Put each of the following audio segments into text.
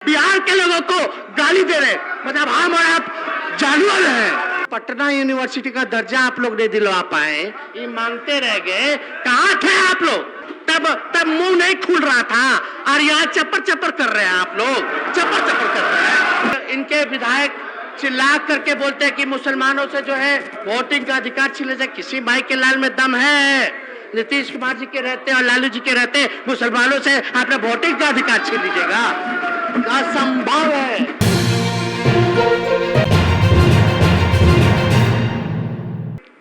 बिहार के लोगों को गाली दे रहे, मतलब हम और आप जानवर हैं। पटना यूनिवर्सिटी का दर्जा आप लोग नहीं दिलवा पाए, ये मांगते रह गए। कहाँ थे आप लोग? तब मुंह नहीं खुल रहा था, और यहाँ चप्पर चप्पर कर रहे हैं आप लोग, चप्पर चप्पर कर रहे हैं। इनके विधायक चिल्ला करके बोलते हैं कि मुसलमानों से जो है वोटिंग का अधिकार छीने जाए। किसी माई के लाल में दम है? नीतीश कुमार जी के रहते और लालू जी के रहते मुसलमानों से आपने वोटिंग का अधिकार छीन लीजिएगा? असंभव है।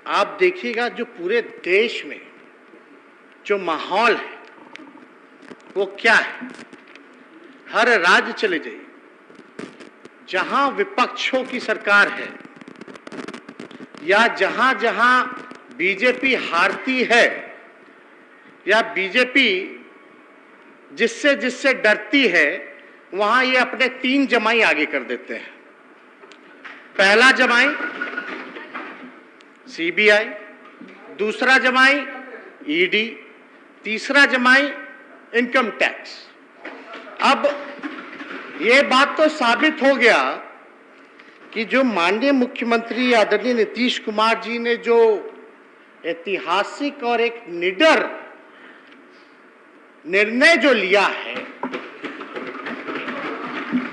आप देखिएगा जो पूरे देश में जो माहौल है वो क्या है। हर राज्य चले जाइए, जहां विपक्षों की सरकार है या जहां जहां बीजेपी हारती है या बीजेपी जिससे जिससे डरती है, वहां ये अपने 3 जमाई आगे कर देते हैं। पहला जमाई सीबीआई, दूसरा जमाई ईडी, तीसरा जमाई इनकम टैक्स। अब ये बात तो साबित हो गया कि जो माननीय मुख्यमंत्री आदरणीय नीतीश कुमार जी ने जो ऐतिहासिक और एक निडर निर्णय जो लिया है,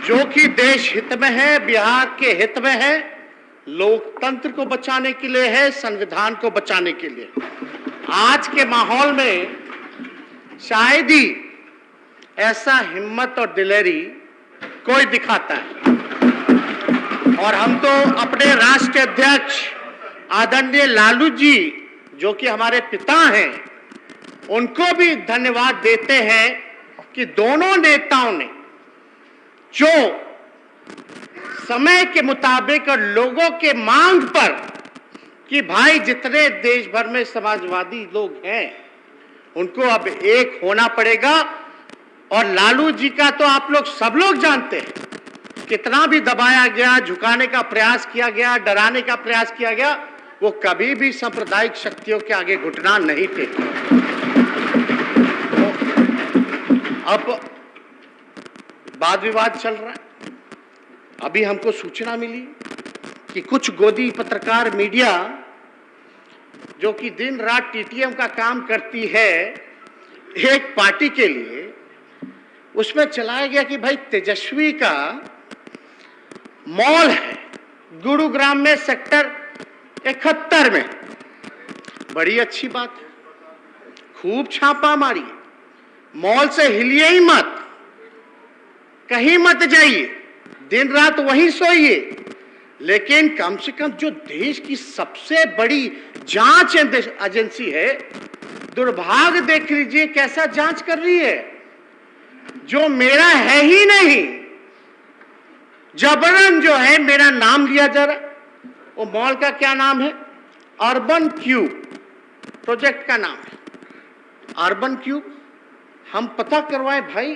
जो कि देश हित में है, बिहार के हित में है, लोकतंत्र को बचाने के लिए है, संविधान को बचाने के लिए, आज के माहौल में शायद ही ऐसा हिम्मत और दिलेरी कोई दिखाता है। और हम तो अपने राष्ट्रीय अध्यक्ष आदरणीय लालू जी, जो कि हमारे पिता हैं, उनको भी धन्यवाद देते हैं कि दोनों नेताओं ने जो समय के मुताबिक और लोगों के मांग पर कि भाई जितने देश भर में समाजवादी लोग हैं उनको अब एक होना पड़ेगा। और लालू जी का तो आप लोग सब लोग जानते हैं, कितना भी दबाया गया, झुकाने का प्रयास किया गया, डराने का प्रयास किया गया, वो कभी भी सांप्रदायिक शक्तियों के आगे घुटना नहीं टेके। अब वाद विवाद चल रहा है। अभी हमको सूचना मिली कि कुछ गोदी पत्रकार मीडिया जो कि दिन रात टीटीएम का काम करती है एक पार्टी के लिए, उसमें चलाया गया कि भाई तेजस्वी का मॉल है गुरुग्राम में सेक्टर 71 में। बड़ी अच्छी बात है, खूब छापा मारी, मॉल से हिलिए ही मत, कहीं मत जाइए, दिन रात वहीं सोइए। लेकिन कम से कम जो देश की सबसे बड़ी जांच एजेंसी है, दुर्भाग्य देख लीजिए कैसा जांच कर रही है, जो मेरा है ही नहीं, जबरन जो है मेरा नाम लिया जा रहा है। वो मॉल का क्या नाम है? अर्बन क्यूब प्रोजेक्ट का नाम है, अर्बन क्यूब। हम पता करवाए भाई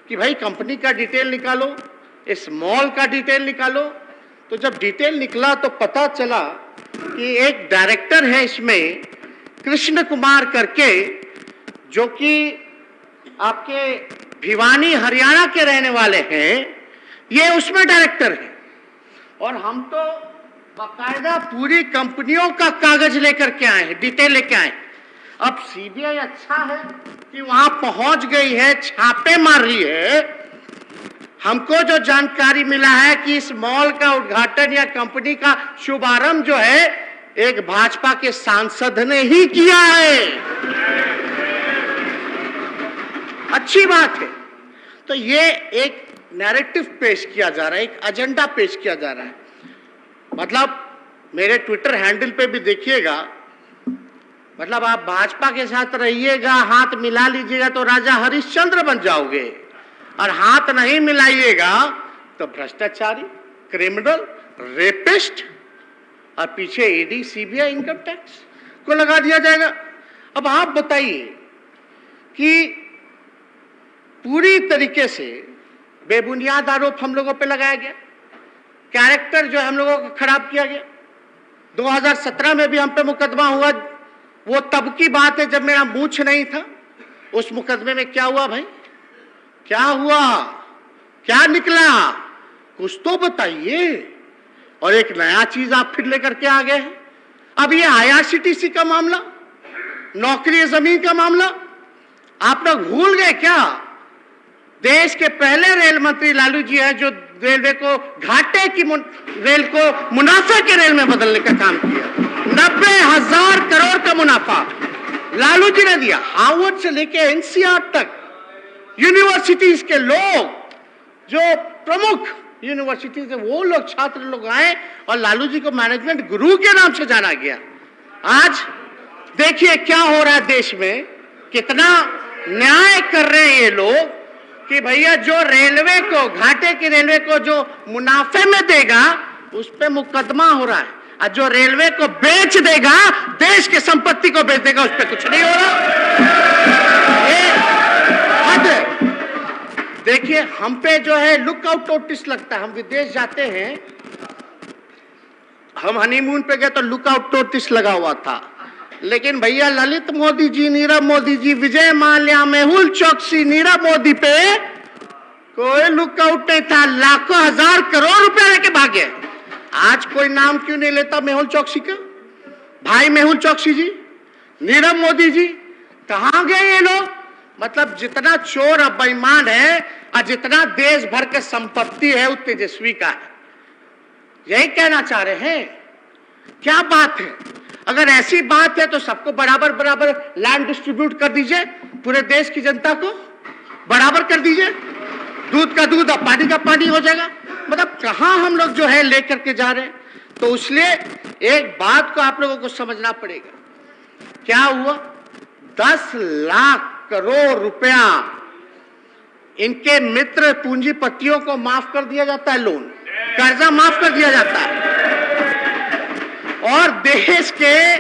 कि भाई कंपनी का डिटेल निकालो, इस मॉल का डिटेल निकालो। तो जब डिटेल निकला तो पता चला कि एक डायरेक्टर है इसमें, कृष्ण कुमार करके, जो कि आपके भिवानी हरियाणा के रहने वाले हैं, ये उसमें डायरेक्टर है। और हम तो बाकायदा पूरी कंपनियों का कागज लेकर के आए हैं, डिटेल लेके आए। अब सीबीआई अच्छा है कि वहां पहुंच गई है, छापे मार रही है। हमको जो जानकारी मिला है कि इस मॉल का उद्घाटन या कंपनी का शुभारंभ जो है एक भाजपा के सांसद ने ही किया है। अच्छी बात है। तो ये एक नैरेटिव पेश किया जा रहा है, एक एजेंडा पेश किया जा रहा है। मतलब मेरे ट्विटर हैंडल पे भी देखिएगा, मतलब आप भाजपा के साथ रहिएगा, हाथ मिला लीजिएगा तो राजा हरिश्चंद्र बन जाओगे, और हाथ नहीं मिलाइएगा तो भ्रष्टाचारी, क्रिमिनल, रेपिस्ट, और पीछे ईडी, सीबीआई, इनकम टैक्स को लगा दिया जाएगा। अब आप बताइए कि पूरी तरीके से बेबुनियाद आरोप हम लोगों पे लगाया गया, कैरेक्टर जो है हम लोगों का खराब किया गया। 2017 में भी हम पे मुकदमा हुआ, वो तब की बात है जब मेरा मूछ नहीं था। उस मुकदमे में क्या हुआ भाई? क्या हुआ? क्या निकला, कुछ तो बताइए। और एक नया चीज आप फिर लेकर के आ गए हैं। अब ये IRCTC का मामला, नौकरी जमीन का मामला, आप लोग भूल गए क्या? देश के पहले रेल मंत्री लालू जी हैं जो रेलवे को घाटे की रेल को मुनाफे के रेल में बदलने का काम किया। 90,000 करोड़ का मुनाफा लालू जी ने दिया। हार्वर्ड से लेके NCR तक यूनिवर्सिटीज के लोग, जो प्रमुख यूनिवर्सिटी से वो लोग, छात्र लोग आए और लालू जी को मैनेजमेंट गुरु के नाम से जाना गया। आज देखिए क्या हो रहा है देश में, कितना न्याय कर रहे हैं ये लोग कि भैया जो रेलवे को, घाटे की रेलवे को जो मुनाफे में देगा उस पे मुकदमा हो रहा है, और जो रेलवे को बेच देगा, देश की संपत्ति को बेच देगा, उस पे कुछ नहीं हो रहा। ये हद है। देखिए हम पे जो है लुकआउट नोटिस लगता है। हम विदेश जाते हैं, हम हनीमून पे गए तो लुकआउट नोटिस लगा हुआ था, लेकिन भैया ललित मोदी जी, नीरव मोदी जी, विजय माल्या, मेहुल चौकसी, नीरव मोदी पे कोई लुकआउट नहीं था। लाखों हजार करोड़ रुपए लेके भागे। आज कोई नाम क्यों नहीं लेता मेहुल चौकसी का? भाई मेहुल चौकसी जी, नीरव मोदी जी, कहां गए ये लोग? मतलब जितना चोर और बेईमान है और जितना देश भर के संपत्ति है, वो तेजस्वी का है। यही कहना चाह रहे हैं। क्या बात है? अगर ऐसी बात है तो सबको बराबर बराबर लैंड डिस्ट्रीब्यूट कर दीजिए, पूरे देश की जनता को बराबर कर दीजिए, दूध का दूध और पानी का पानी हो जाएगा। मतलब कहां हम लोग जो है लेकर के जा रहे हैं। तो इसलिए एक बात को आप लोगों को समझना पड़ेगा। क्या हुआ? 10 लाख करोड़ रुपया इनके मित्र पूंजीपतियों को माफ कर दिया जाता है, लोन, कर्जा माफ कर दिया जाता है, और देश के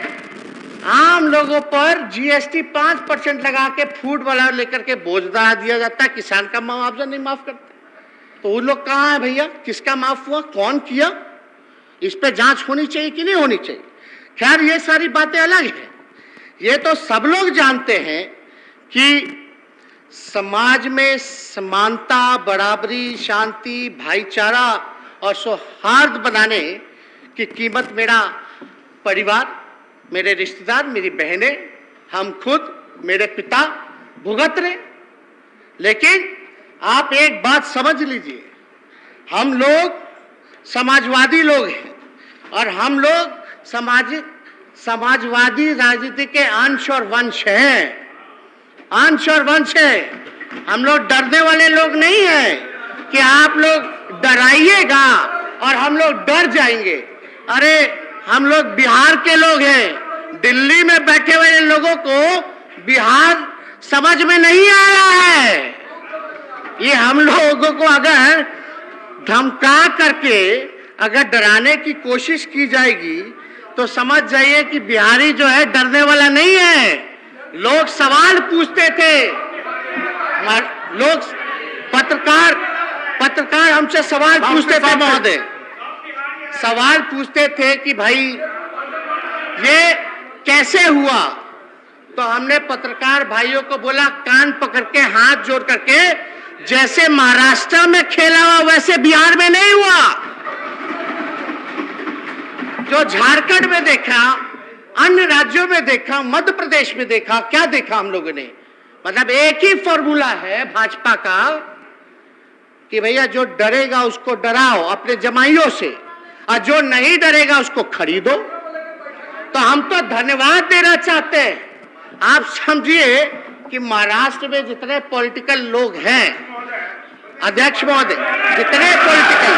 आम लोगों पर GST 5% लगा के फूड वाला लेकर के बोझ बढ़ा दिया जाता है। किसान का मुआवजा नहीं माफ करते। तो वो लोग कहाँ है भैया? किसका माफ हुआ, कौन किया? इस पे जांच होनी चाहिए कि नहीं होनी चाहिए? खैर ये सारी बातें अलग है। ये तो सब लोग जानते हैं कि समाज में समानता, बराबरी, शांति, भाईचारा और सौहार्द बनाने की कीमत मेरा परिवार, मेरे रिश्तेदार, मेरी बहनें, हम खुद, मेरे पिता भुगत रहे। लेकिन आप एक बात समझ लीजिए, हम लोग समाजवादी लोग हैं और हम लोग समाजवादी राजनीति के अंश और वंश हैं, अंश और वंश है। हम लोग डरने वाले लोग नहीं हैं कि आप लोग डराइएगा और हम लोग डर जाएंगे। अरे हम लोग बिहार के लोग हैं। दिल्ली में बैठे हुए लोगों को बिहार समझ में नहीं आ रहा है। ये हम लोगों को अगर धमका करके अगर डराने की कोशिश की जाएगी तो समझ जाइए कि बिहारी जो है डरने वाला नहीं है। लोग सवाल पूछते थे, लोग पत्रकार हमसे सवाल पूछते थे महोदय, सवाल पूछते थे कि भाई ये कैसे हुआ? तो हमने पत्रकार भाइयों को बोला, कान पकड़ के हाथ जोड़ करके, जैसे महाराष्ट्र में खेला हुआ वैसे बिहार में नहीं हुआ। जो झारखंड में देखा, अन्य राज्यों में देखा, मध्य प्रदेश में देखा, क्या देखा हम लोगों ने? मतलब एक ही फॉर्मूला है भाजपा का कि भैया जो डरेगा उसको डराओ अपने जमाइयों से, और जो नहीं डरेगा उसको खरीदो। तो हम तो धन्यवाद देना चाहते हैं। आप समझिए कि महाराष्ट्र में जितने पॉलिटिकल लोग हैं, अध्यक्ष महोदय, जितने पॉलिटिकल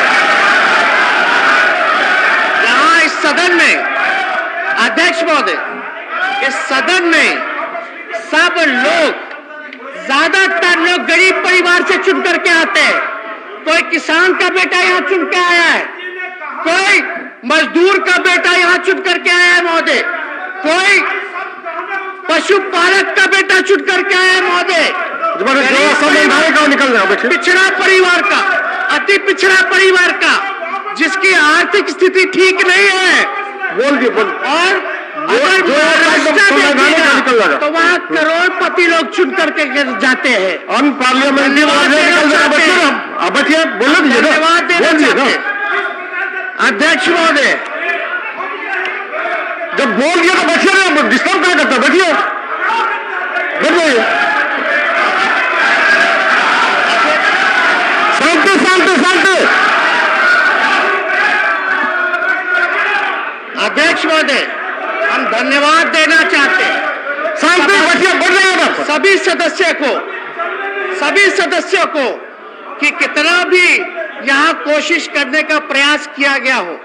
यहाँ इस सदन में, अध्यक्ष महोदय, इस सदन में सब लोग, ज्यादातर लोग गरीब परिवार से चुन करके आते हैं। कोई किसान का बेटा यहाँ चुन के आया है, कोई मजदूर का बेटा यहाँ चुन करके आया है महोदय, कोई पशुपालक का बेटा चुन करके आया है महोदय, पिछड़ा परिवार का, अति पिछड़ा परिवार का, जिसकी आर्थिक स्थिति ठीक नहीं है, और अगर महाराष्ट्र देखिएगा तो वहाँ करोड़पति लोग चुन करके जाते हैं। हम पार्लियामेंट्री बचिए बोलो धन्यवाद देना चाहते हैं अध्यक्ष महोदय। जब बोल दिया तो बचिए, डिस्टर्ब क्या करता, बैठिए बैठ जाइए। शांति शांति शांति। अध्यक्ष महोदय हम धन्यवाद देना चाहते हैं शांति बचिए, बैठ जाइए सभी सदस्यों को कि कितना भी यहाँ कोशिश करने का प्रयास किया गया हो।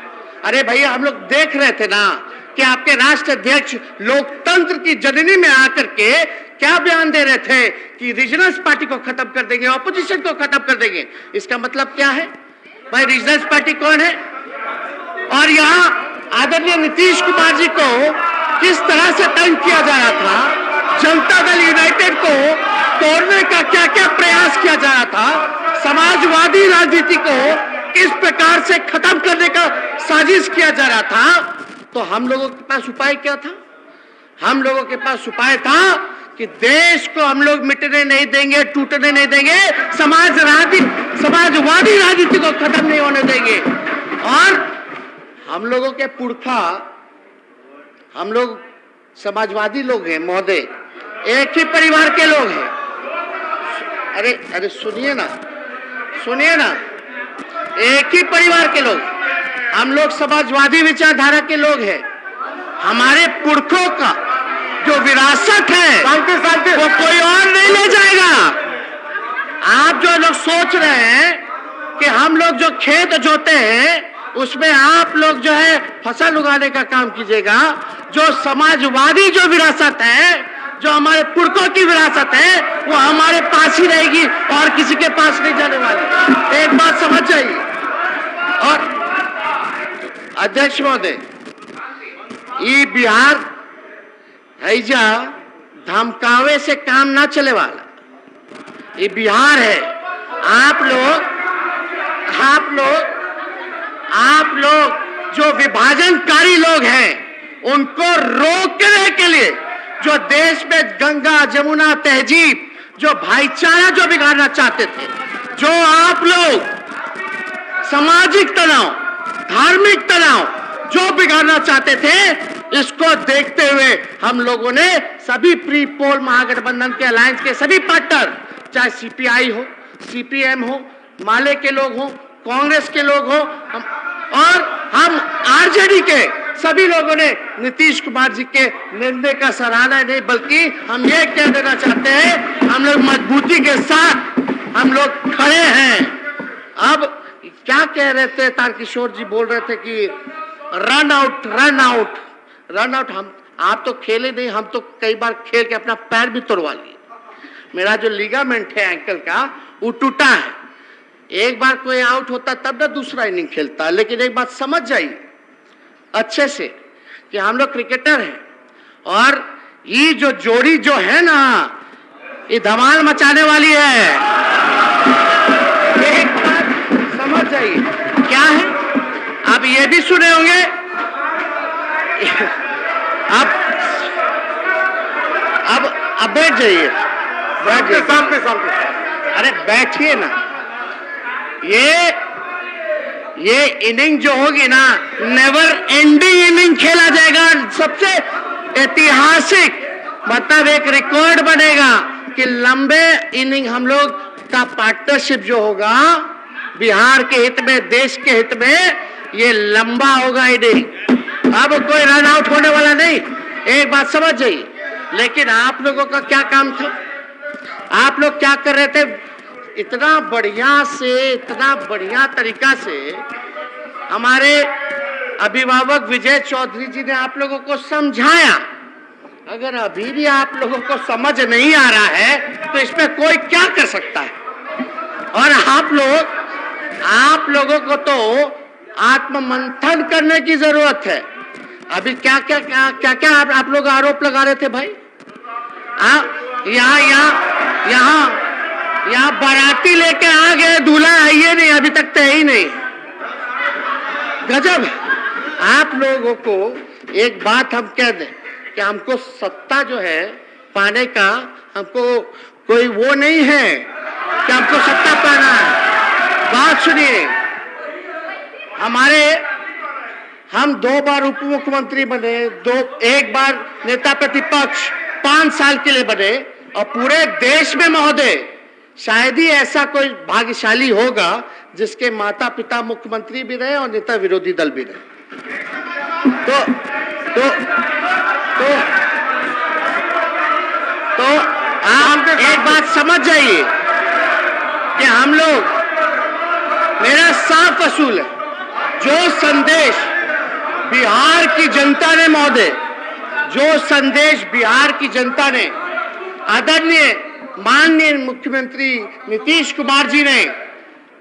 अरे भैया हम लोग देख रहे थे ना कि आपके राष्ट्र अध्यक्ष लोकतंत्र की जननी में आकर के क्या बयान दे रहे थे कि रीजनल्स पार्टी को खत्म कर देंगे, ऑपोजिशन को खत्म कर देंगे। इसका मतलब क्या है भाई? रीजनल्स पार्टी कौन है? और यहाँ आदरणीय नीतीश कुमार जी को किस तरह से तंग किया जा रहा था, जनता दल यूनाइटेड को तोड़ने का क्या क्या प्रयास किया जा रहा था, समाजवादी राजनीति को किस प्रकार से खत्म करने का साजिश किया जा रहा था। तो हम लोगों के पास उपाय क्या था? हम लोगों के पास उपाय था कि देश को हम लोग मिटने नहीं देंगे, टूटने नहीं देंगे, समाजवादी राजनीति को खत्म नहीं होने देंगे। और हम लोगों के पुरखा, हम लोग समाजवादी लोग हैं महोदय, एक ही परिवार के लोग हैं। अरे सुनिए ना, एक ही परिवार के लोग, हम लोग समाजवादी विचारधारा के लोग हैं। हमारे पुरखों का जो विरासत है वो कोई और नहीं ले जाएगा। आप जो लोग सोच रहे हैं कि हम लोग जो खेत जोते हैं उसमें आप लोग जो है फसल उगाने का काम कीजिएगा। जो समाजवादी जो विरासत है, जो हमारे पुरखों की विरासत है, वो हमारे पास ही रहेगी और किसी के पास नहीं जाने वाली। एक बात समझ जाइए। और अध्यक्ष महोदय, ये बिहार हैजा धमकावे से काम ना चले वाला, ये बिहार है। आप लोग जो विभाजनकारी लोग हैं उनको रोकने के लिए, जो देश में गंगा जमुना तहजीब, जो भाईचारा जो बिगाड़ना चाहते थे, जो आप लोग सामाजिक तनाव, धार्मिक तनाव जो बिगाड़ना चाहते थे, इसको देखते हुए हम लोगों ने सभी प्री पोल महागठबंधन के अलायंस के सभी पार्टनर, चाहे सीपीआई हो, सीपीएम हो, माले के लोग हो, कांग्रेस के लोग हो, और हम आरजेडी के सभी लोगों ने नीतीश कुमार जी के निर्णय का सराहना नहीं, बल्कि हम ये कह देना चाहते हैं हम लोग मजबूती के साथ हम लोग खड़े हैं। अब क्या कह रहे थे तारकिशोर जी, बोल रहे थे कि रन आउट। हम आप तो खेले नहीं, हम तो कई बार खेल के अपना पैर भी तोड़वा लिए। मेरा जो लिगामेंट है एंकल का वो टूटा है। एक बार कोई आउट होता तब ना दूसरा इनिंग खेलता। लेकिन एक बात समझ जाइए अच्छे से कि हम लोग क्रिकेटर हैं और ये जो जोड़ी जो है ना, ये धमाल मचाने वाली है। एक बात समझ जाइए क्या है। आप ये भी सुने होंगे, अब बैठ जाइए, अरे बैठिए ना। ये इनिंग जो होगी ना, नेवर एंडिंग इनिंग खेला जाएगा। सबसे ऐतिहासिक, मतलब एक रिकॉर्ड बनेगा कि लंबे इनिंग हम लोग का पार्टनरशिप जो होगा बिहार के हित में, देश के हित में, ये लंबा होगा इनिंग। अब कोई रन आउट होने वाला नहीं, एक बात समझ जाइए। लेकिन आप लोगों का क्या काम था? आप लोग क्या कर रहे थे? इतना बढ़िया तरीका से हमारे अभिभावक विजय चौधरी जी ने आप लोगों को समझाया। अगर अभी भी आप लोगों को समझ नहीं आ रहा है तो इसमें कोई क्या कर सकता है। और आप लोगों को तो आत्ममंथन करने की जरूरत है। अभी क्या आप लोग आरोप लगा रहे थे भाई? यहाँ बाराती लेके आ गए, दूल्हा है ये नहीं, अभी तक तो है ही नहीं। गजब। आप लोगों को एक बात हम कह दें कि हमको सत्ता जो है पाने का हमको कोई वो नहीं है कि हमको सत्ता पाना है। बात सुनिए, हम 2 बार उप मुख्यमंत्री बने, एक बार नेता प्रतिपक्ष 5 साल के लिए बने, और पूरे देश में महोदय शायद ही ऐसा कोई भाग्यशाली होगा जिसके माता पिता मुख्यमंत्री भी रहे और नेता विरोधी दल भी रहे। तो आप एक बात समझ जाइए कि हम लोग, मेरा साफ असूल है, जो संदेश बिहार की जनता ने महोदय, जो संदेश बिहार की जनता ने आदरणीय माननीय मुख्यमंत्री नीतीश कुमार जी ने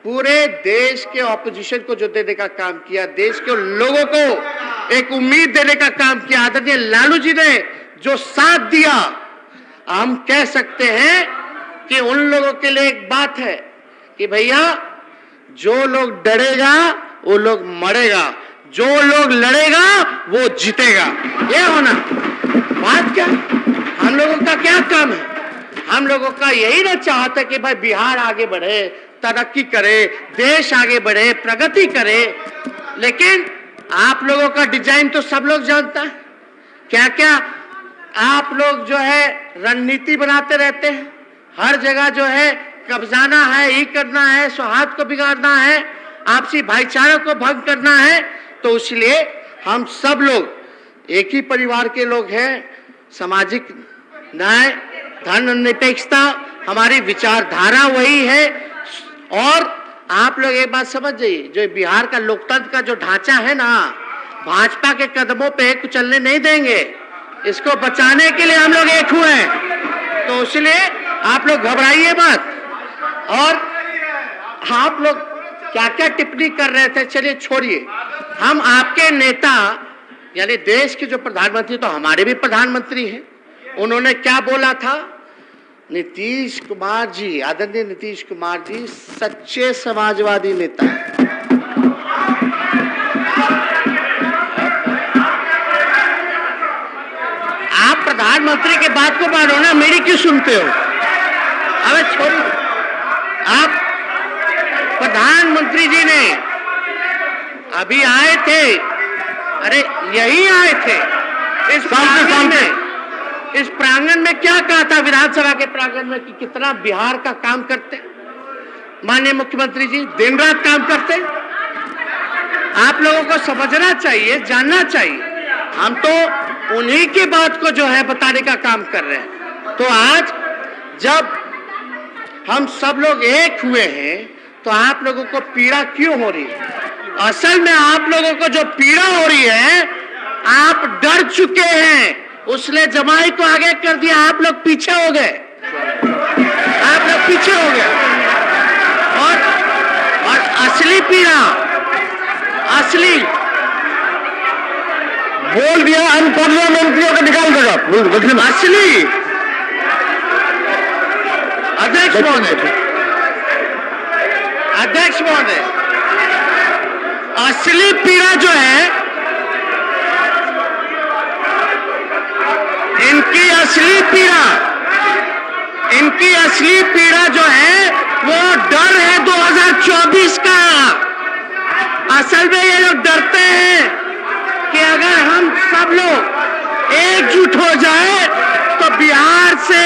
पूरे देश के ऑपोजिशन को जो देने का काम किया, देश के लोगों को एक उम्मीद देने का काम किया, आदरणीय लालू जी ने जो साथ दिया, हम कह सकते हैं कि उन लोगों के लिए एक बात है कि भैया जो लोग डरेगा वो लोग मरेगा, जो लोग लड़ेगा वो जीतेगा। ये होना बात क्या, हम लोगों का क्या काम है? हम लोगों का यही ना चाहता कि भाई बिहार आगे बढ़े, तरक्की करे, देश आगे बढ़े, प्रगति करे। लेकिन आप लोगों का डिजाइन तो सब लोग जानता है, क्या क्या आप लोग जो है रणनीति बनाते रहते हैं, हर जगह जो है कब्जाना है, ये करना है, सौहार्द को बिगाड़ना है, आपसी भाईचारे को भंग करना है। तो इसलिए हम सब लोग एक ही परिवार के लोग हैं। सामाजिक न्याय, धर्मनिरपेक्षता हमारी विचारधारा वही है। और आप लोग एक बात समझ जाइए, जो बिहार का लोकतंत्र का जो ढांचा है ना, भाजपा के कदमों पे कुचलने नहीं देंगे। इसको बचाने के लिए हम लोग एक हुए हैं। तो इसलिए आप लोग घबराइए मत। और आप लोग क्या क्या टिप्पणी कर रहे थे, चलिए छोड़िए। हम आपके नेता यानी देश के जो प्रधानमंत्री, तो हमारे भी प्रधानमंत्री हैं, उन्होंने क्या बोला था? नीतीश कुमार जी, आदरणीय नीतीश कुमार जी सच्चे समाजवादी नेता हैं। आप प्रधानमंत्री के बात को मानो ना, मेरी क्यों सुनते हो? अबे छोड़िए, आप प्रधानमंत्री जी ने अभी आए थे, अरे यही आए थे इस प्रांगण में क्या कहा था विधानसभा के प्रांगण में कि कितना बिहार का काम करते माननीय मुख्यमंत्री जी, दिन रात काम करते। आप लोगों को समझना चाहिए, जानना चाहिए। हम तो उन्हीं की बात को जो है बताने का काम कर रहे हैं। तो आज जब हम सब लोग एक हुए हैं तो आप लोगों को पीड़ा क्यों हो रही है? असल में आप लोगों को जो पीड़ा हो रही है, आप डर चुके हैं, उसने जमाई को आगे कर दिया, आप लोग पीछे हो गए, आप लोग पीछे हो गए। और असली पीड़ा, असली बोल दिया हम पार्लियामेंट्रियों को निकाल देगा। असली अध्यक्ष महोदय, असली पीड़ा जो है, इनकी असली पीड़ा जो है वो डर है 2024 का। असल में ये लोग डरते हैं कि अगर हम सब लोग एकजुट हो जाए तो बिहार से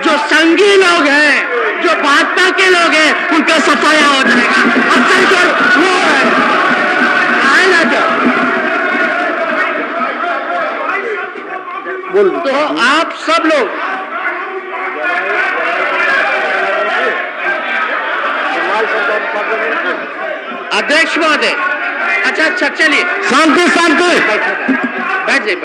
जो संगी लोग हैं, जो भाजपा के लोग हैं, उनका सफाया हो जाएगा। असल जो वो है तो आप सब लोग अध्यक्ष महोदय, अच्छा चलिए, शांति शांति, बैठ जाइए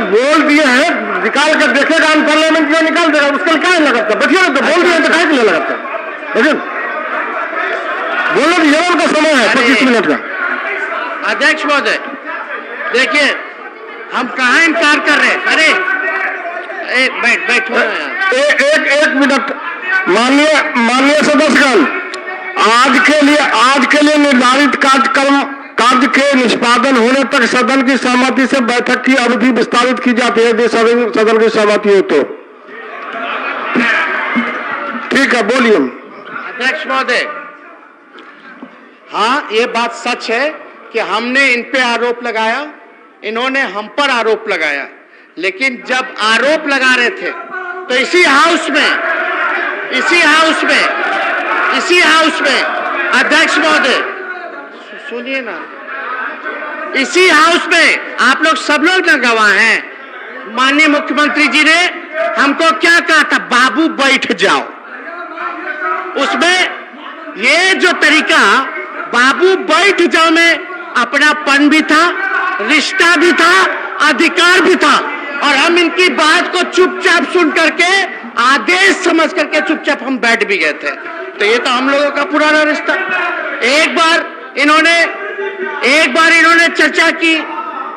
बोल दिए हैं, निकाल कर देखेगा हम पार्लियामेंट में, निकाल देगा, उसका क्या लगाता? बैठिए ना, तो बोल दिए तो क्या नहीं लगाता? देखिए बोलो, जीवन का समय है 25 मिनट का। अध्यक्ष महोदय देखिए, हम कहाँ इनकार कर रहे हैं? अरे बैठो यार। एक मिनट। माननीय सदस्यगण, आज के लिए निर्धारित कार्य के निष्पादन होने तक सदन की सहमति से बैठक की अवधि विस्तारित की जाती है। यदि सदन की सहमति हो तो ठीक है, बोलिए। अध्यक्ष महोदय, हाँ, ये बात सच है कि हमने इन पे आरोप लगाया, इन्होंने हम पर आरोप लगाया, लेकिन जब आरोप लगा रहे थे तो इसी हाउस में अध्यक्ष महोदय सुनिए ना, इसी हाउस में आप लोग सब लोग ना गवाह हैं। माननीय मुख्यमंत्री जी ने हमको क्या कहा था, बाबू बैठ जाओ। उसमें ये जो तरीका बाबू बैठ जाओ में अपनापन भी था, रिश्ता भी था, अधिकार भी था, और हम इनकी बात को चुपचाप सुन करके आदेश समझ करके चुपचाप हम बैठ भी गए थे। तो ये तो हम लोगों का पुराना रिश्ता। एक बार इन्होंने चर्चा की,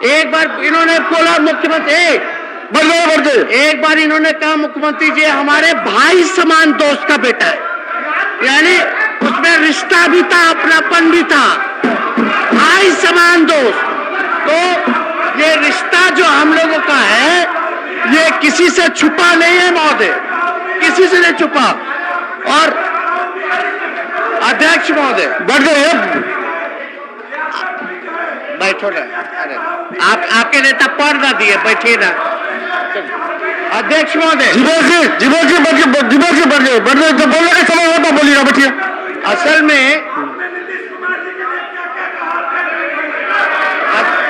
एक बार इन्होंने बोला मुख्यमंत्री, एक बार इन्होंने कहा मुख्यमंत्री जी हमारे भाई समान दोस्त का बेटा है, यानी उसमें रिश्ता भी था, अपनापन भी था, भाई समान दोस्त। तो ये रिश्ता जो हम लोगों का है ये किसी से छुपा नहीं है महोदय, किसी से नहीं छुपा। और अध्यक्ष महोदय बैठो ना, अरे आपके नेता पढ़ ना दिए, बैठिए ना। अध्यक्ष महोदय, बढ़ तो बोलने का समय होता, बोलिएगा, बैठिए। असल में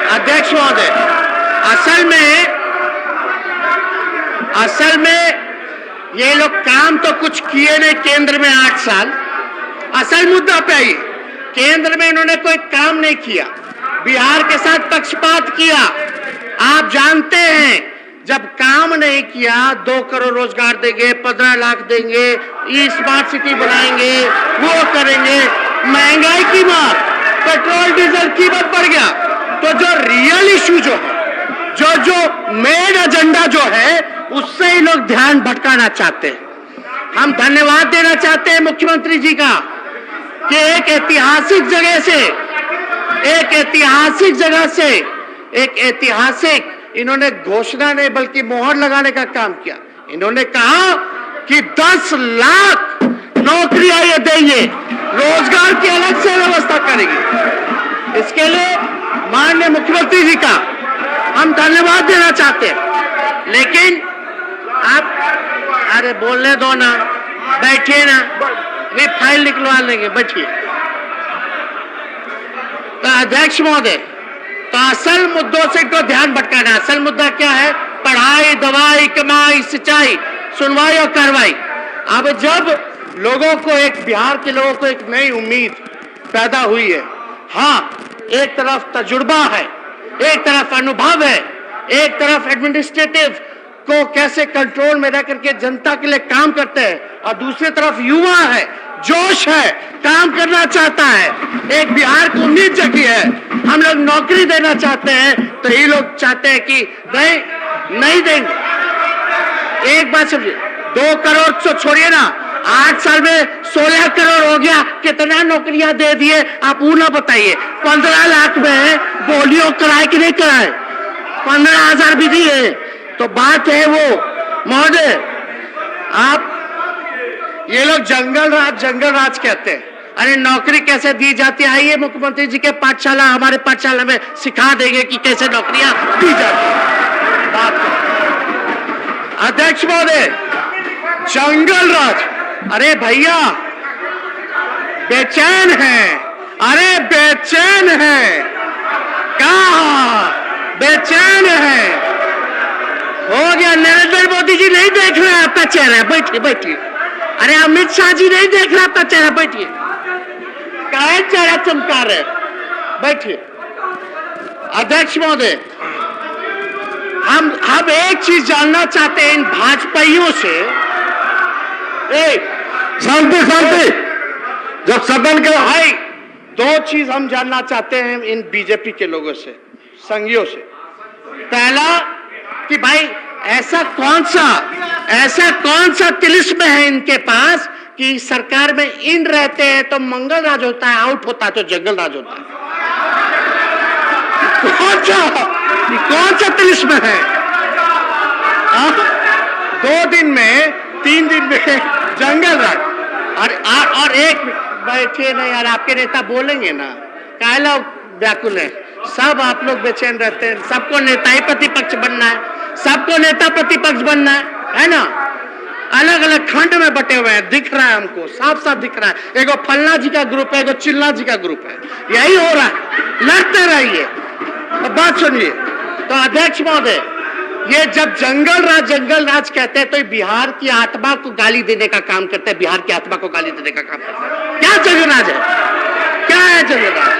अध्यक्ष महोदय, असल में ये लोग काम तो कुछ किए नहीं केंद्र में 8 साल। असल मुद्दा पे आइए, केंद्र में इन्होंने कोई काम नहीं किया, बिहार के साथ पक्षपात किया। आप जानते हैं जब काम नहीं किया, 2 करोड़ रोजगार देंगे, 15 लाख देंगे, ई स्मार्ट सिटी बनाएंगे, वो करेंगे, महंगाई की मार, पेट्रोल डीजल कीमत बढ़ गया। तो जो रियल इशू जो है, जो मेन एजेंडा जो है, उससे ही लोग ध्यान भटकाना चाहते हैं। हम धन्यवाद देना चाहते हैं मुख्यमंत्री जी का कि एक ऐतिहासिक इन्होंने घोषणा नहीं बल्कि मोहर लगाने का काम किया। इन्होंने कहा कि 10 लाख नौकरियां ये देंगे, रोजगार की अलग से व्यवस्था करेंगे। इसके लिए माननीय मुख्यमंत्री जी का हम धन्यवाद देना चाहते हैं। लेकिन आप अरे बोलने दो ना, बैठिए ना, वे फाइल निकलवा लेंगे, बैठिए। तो अध्यक्ष महोदय, तो असल मुद्दों से तो ध्यान भटकाना। असल मुद्दा क्या है? पढ़ाई, दवाई, कमाई, सिंचाई, सुनवाई और कार्रवाई। अब जब लोगों को बिहार के लोगों को एक नई उम्मीद पैदा हुई है, हाँ, एक तरफ तजुर्बा है, एक तरफ अनुभव है, एक तरफ एडमिनिस्ट्रेटिव को कैसे कंट्रोल में रह करके जनता के लिए काम करते हैं, और दूसरी तरफ युवा है, जोश है, काम करना चाहता है, एक बिहार को उम्मीद जगी है, हम लोग नौकरी देना चाहते हैं। तो ये लोग चाहते हैं कि नहीं देंगे। एक बात समझिए, 2 करोड़ तो छोड़िए ना, 8 साल में 16 करोड़ हो गया, कितना नौकरियां दे दिए आप वो ना बताइए। 15 लाख में पोलियो कराए कि नहीं कराए, 15,000 भी दिए। तो बात है वो महोदय, आप ये लोग जंगल राज कहते हैं। अरे नौकरी कैसे दी जाती है, आइए मुख्यमंत्री जी के पाठशाला, हमारे पाठशाला में सिखा देंगे कि कैसे नौकरियां दी जाती है। बात अध्यक्ष महोदय, जंगल राज, अरे भैया बेचैन है, अरे बेचैन है, कहा बेचैन है, हो गया। नरेंद्र मोदी जी नहीं देख रहे आपका चेहरा, बैठिए। अरे अमित शाह जी नहीं देख रहे आपका चेहरा, बैठिए। काहे चेहरा चमका रहे, बैठिए। अध्यक्ष महोदय, हम एक चीज जानना चाहते हैं इन भाजपाइयों से। शांति, जब सदन के भाई 2 चीज हम जानना चाहते हैं इन बीजेपी के लोगों से, संघियों से। पहला कि भाई ऐसा कौन सा तिलिस्म है इनके पास कि सरकार में इन रहते हैं तो मंगल राज होता है, आउट होता है तो जंगल राज होता है? कौन सा तिलिस्म है? 2 दिन में 3 दिन में जंगल राज। और एक बैठिए ना यार, आपके नेता बोलेंगे ना, काला व्याकुल है, सब आप लोग बेचैन रहते हैं, सबको नेता ही प्रतिपक्ष बनना है, सबको नेता प्रतिपक्ष बनना है ना? अलग अलग खंड में बटे हुए हैं, दिख रहा है हमको, साफ साफ दिख रहा है। एगो फलना जी का ग्रुप है, एगो चिल्ला जी का ग्रुप है, यही हो रहा है। लड़ते रहिए। अब बात सुनिए। तो अध्यक्ष महोदय, ये जब जंगल राज कहते हैं तो बिहार की आत्मा को गाली देने का काम करते हैं, बिहार की आत्मा को गाली देने का काम करते हैं। क्या जंगल राज है? क्या है जंगल राज?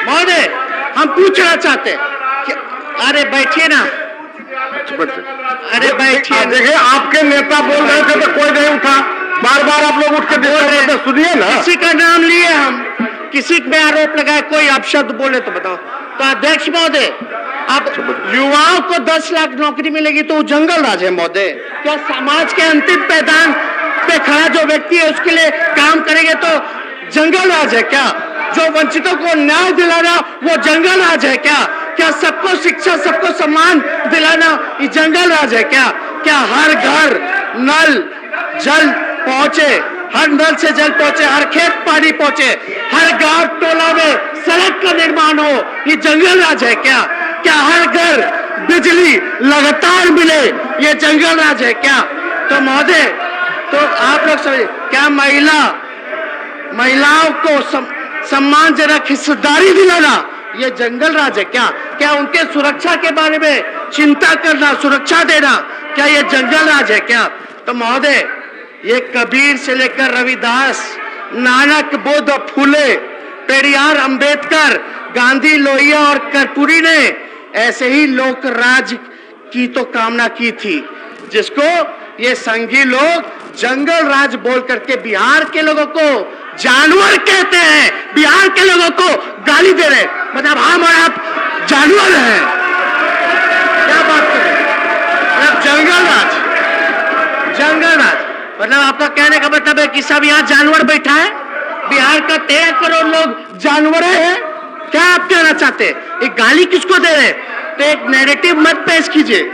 महोदय, हम पूछना चाहते हैं कि अरे बैठिए ना, अरे बैठिए। देखिए, आपके नेता बोल रहे थे तो कोई नहीं उठा, बार बार आप लोग उठ के बोल रहे थे, सुनिए ना। किसी का नाम लिए हम, किसी पे आरोप लगाए, कोई अपशब्द बोले तो बताओ। तो अध्यक्ष महोदय, अब युवाओं को 10 लाख नौकरी मिलेगी तो वो जंगल राज है महोदय? क्या समाज के अंतिम पैदान पे खड़ा जो व्यक्ति है उसके लिए काम करेंगे तो जंगल राज है क्या? जो वंचितों को न्याय दिलाना वो जंगल राज है क्या? क्या सबको शिक्षा, सबको सम्मान दिलाना ये जंगल राज है क्या? क्या हर घर नल जल पहुंचे, हर नल से जल पहुंचे, हर खेत पानी पहुंचे, हर गांव टोला में सड़क का निर्माण हो, ये जंगल राज है क्या? क्या हर घर बिजली लगातार मिले, ये जंगल राज है क्या? तो महोदय, तो आप लोग समझिए, क्या महिलाओं को सम्मानजनक हिस्सेदारी दिलाना ये जंगल राज है क्या? क्या उनके सुरक्षा के बारे में चिंता करना, सुरक्षा देना, क्या ये जंगल राज है क्या? तो महोदय, ये कबीर से लेकर रविदास, नानक, बुद्ध, फूले, पेरियार, अंबेडकर, गांधी, लोहिया और कर्पूरी ने ऐसे ही लोक राज की तो कामना की थी, जिसको ये संघी लोग जंगल राज बोल करके बिहार के लोगों को जानवर कहते हैं, बिहार के लोगों को गाली दे रहे, मतलब हम और आप जानवर हैं। क्या बात करें? मतलब जंगल राज मतलब आपका कहने का मतलब है कि सब यहाँ जानवर बैठा है? बिहार का 13 करोड़ लोग जानवर हैं? क्या आप कहना चाहते हैं? एक गाली किसको दे रहे? तो एक नैरेटिव मत पेश कीजिए।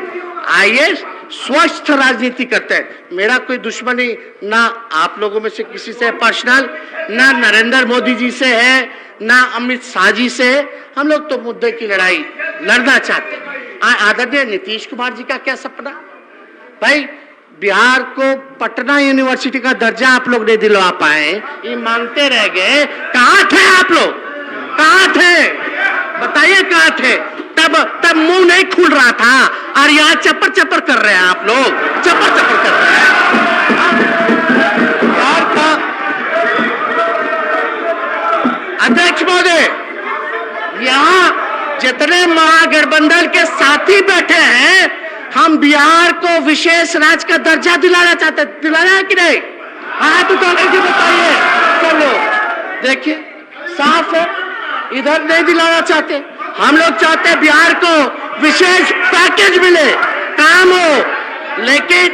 आइए स्वस्थ राजनीति करते हैं। मेरा कोई दुश्मनी ना आप लोगों में से किसी से पर्सनल, ना नरेंद्र मोदी जी से है, ना अमित शाह जी से है। हम लोग तो मुद्दे की लड़ाई लड़ना चाहते हैं। आदरणीय नीतीश कुमार जी का क्या सपना? भाई, बिहार को पटना यूनिवर्सिटी का दर्जा आप लोग नहीं दिलवा पाए, ये मांगते रह गए। कहाँ थे आप लोग? कहाँ थे? बताइए कहाँ थे? तब मुंह नहीं खुल रहा था, और यहाँ चपर चपर कर रहे हैं आप लोग, चपर चपर कर रहे हैं। अध्यक्ष महोदय, यहाँ जितने महागठबंधन के साथी बैठे हैं, हम बिहार को विशेष राज्य का दर्जा दिलाना चाहते, दिलाना है कि नहीं? हाथ उठा के बताइए सब लोग। देखिए साफ है, इधर नहीं दिलाना चाहते। हम लोग चाहते हैं बिहार को विशेष पैकेज मिले, काम हो, लेकिन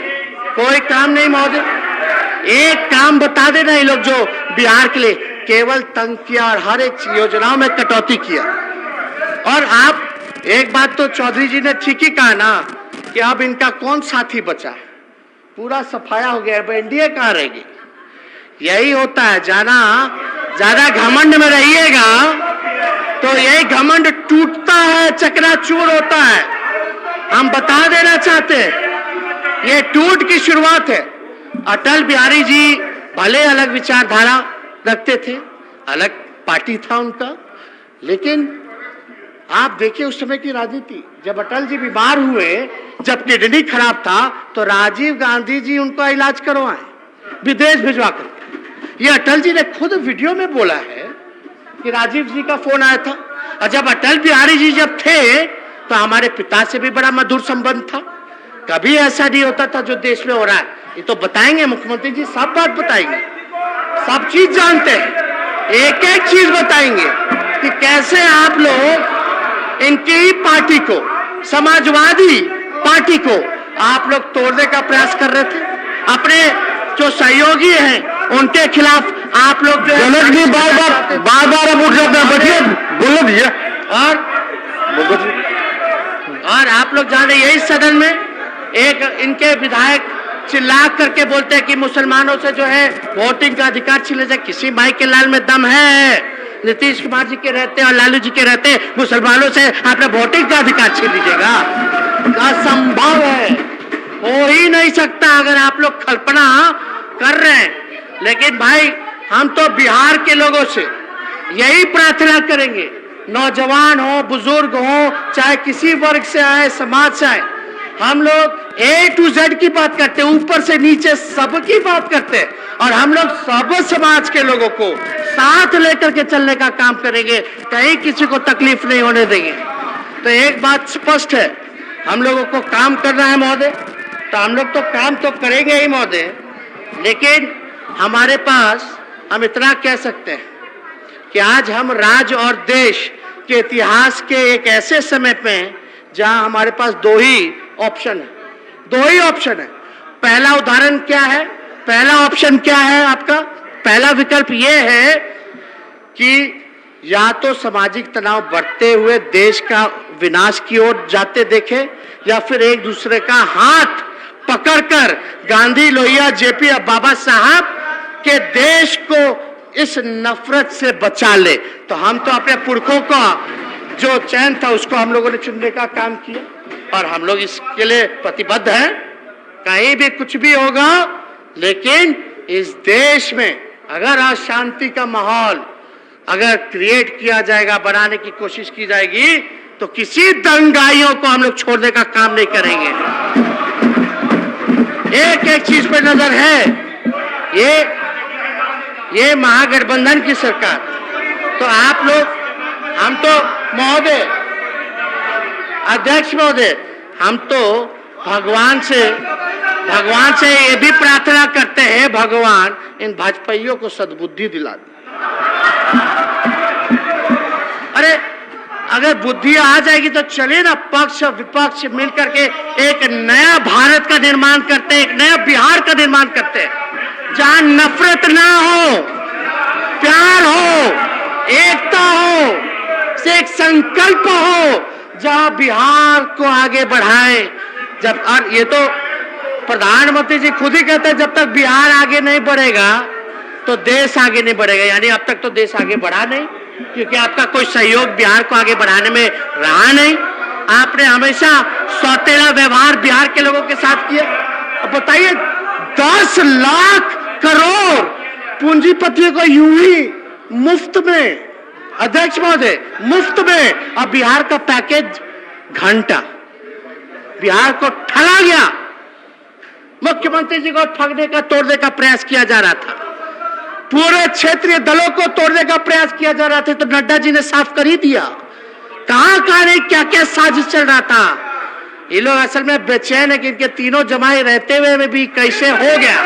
कोई काम नहीं महोदय। एक काम बता देना, ये लोग जो बिहार के लिए केवल तंग किया और हर एक योजनाओं में कटौती किया। और आप एक बात तो चौधरी जी ने ठीक ही कहा ना कि अब इनका कौन साथी बचा है, पूरा सफाया हो गया, अब एनडीए कहाँ रहेगी? यही होता है, ज्यादा घमंड में रहिएगा तो यही घमंड टूटता है, चकनाचूर होता है। हम बता देना चाहते हैं, ये टूट की शुरुआत है। अटल बिहारी जी भले अलग विचारधारा रखते थे, अलग पार्टी था उनका, लेकिन आप देखिए उस समय की राजनीति। जब अटल जी बीमार हुए, जब किडनी खराब था, तो राजीव गांधी जी उनका इलाज करवाए विदेश भिजवा कर। ये अटल जी ने खुद वीडियो में बोला है कि राजीव जी का फोन आया था। और जब अटल बिहारी जी जब थे तो हमारे पिता से भी बड़ा मधुर संबंध था। कभी ऐसा नहीं होता था जो देश में हो रहा है। ये तो बताएंगे मुख्यमंत्री जी, सब बात बताएंगे, सब चीज जानते हैं, एक एक चीज बताएंगे कि कैसे आप लोग इनकी ही पार्टी को समाजवादी पार्टी को आप लोग तोड़ने का प्रयास कर रहे थे। अपने जो सहयोगी हैं उनके खिलाफ आप लोग जो जनक जी बार बार अब उठ जाते हैं, बैठिए बोलने दीजिए। और आप लोग जाने यही सदन में एक इनके विधायक चिल्ला करके बोलते हैं कि मुसलमानों से जो है वोटिंग का अधिकार छीना जाए। किसी माई के लाल में दम है? नीतीश कुमार जी के रहते और लालू जी के रहते मुसलमानों से आपने वोटिंग का अधिकार छीन लीजिएगा? असंभव है, हो ही नहीं सकता अगर आप लोग कल्पना कर रहे हैं। लेकिन भाई हम तो बिहार के लोगों से यही प्रार्थना करेंगे, नौजवान हो, बुजुर्ग हो, चाहे किसी वर्ग से आए, समाज से आए, हम लोग A to Z की बात करते हैं, ऊपर से नीचे सबकी बात करते हैं। और हम लोग सब समाज के लोगों को साथ लेकर के चलने का काम करेंगे, कहीं किसी को तकलीफ नहीं होने देंगे। तो एक बात स्पष्ट है, हम लोगों को काम करना है महोदय, तो हम लोग तो काम तो करेंगे ही महोदय। लेकिन हमारे पास हम इतना कह सकते हैं कि आज हम राज्य और देश के इतिहास के एक ऐसे समय पे हैं जहां हमारे पास दो ही ऑप्शन है। पहला उदाहरण क्या है? पहला ऑप्शन क्या है आपका? पहला विकल्प यह है कि या तो सामाजिक तनाव बढ़ते हुए देश का विनाश की ओर जाते देखे, या फिर एक दूसरे का हाथ पकड़कर गांधी, लोहिया, जेपी और बाबा साहब के देश को इस नफरत से बचा ले। तो हम तो अपने पुरखों का जो चयन था उसको हम लोगों ने चुनने का काम किया और हम लोग इसके लिए प्रतिबद्ध हैं। कहीं भी कुछ भी होगा, लेकिन इस देश में अगर अशांति का माहौल अगर क्रिएट किया जाएगा, बनाने की कोशिश की जाएगी, तो किसी दंगाइयों को हम लोग छोड़ने का काम नहीं करेंगे। एक एक चीज पे नजर है, ये महागठबंधन की सरकार। तो आप लोग, हम तो महोदय, अध्यक्ष महोदय, हम तो भगवान से ये भी प्रार्थना करते हैं, भगवान इन भाजपाइयों को सद्बुद्धि दिला दे। अरे अगर बुद्धि आ जाएगी तो चलिए ना, पक्ष विपक्ष मिलकर के एक नया भारत का निर्माण करते हैं, एक नया बिहार का निर्माण करते हैं, जहां नफरत ना हो, प्यार हो, एकता हो, से एक संकल्प हो, जहां बिहार को आगे बढ़ाए। जब, और ये तो प्रधानमंत्री जी खुद ही कहते हैं, जब तक बिहार आगे नहीं बढ़ेगा तो देश आगे नहीं बढ़ेगा। यानी अब तक तो देश आगे बढ़ा नहीं, क्योंकि आपका कोई सहयोग बिहार को आगे बढ़ाने में रहा नहीं। आपने हमेशा सौतेला व्यवहार बिहार के लोगों के साथ किया। अब बताइए, 10 लाख करोड़ पूंजीपतियों को यूं ही मुफ्त में, अध्यक्ष महोदय, मुफ्त में। अब बिहार का पैकेज घंटा, बिहार को ठगा गया। मुख्यमंत्री जी को ठगने का, तोड़ने का प्रयास किया जा रहा था, पूरे क्षेत्रीय दलों को तोड़ने का प्रयास किया जा रहा था। तो नड्डा जी ने साफ कर ही दिया, कहां नहीं, क्या क्या साजिश चल रहा था। ये लोग असल में बेचैन है कि इनके तीनों जमाए रहते हुए में भी कैसे हो गया।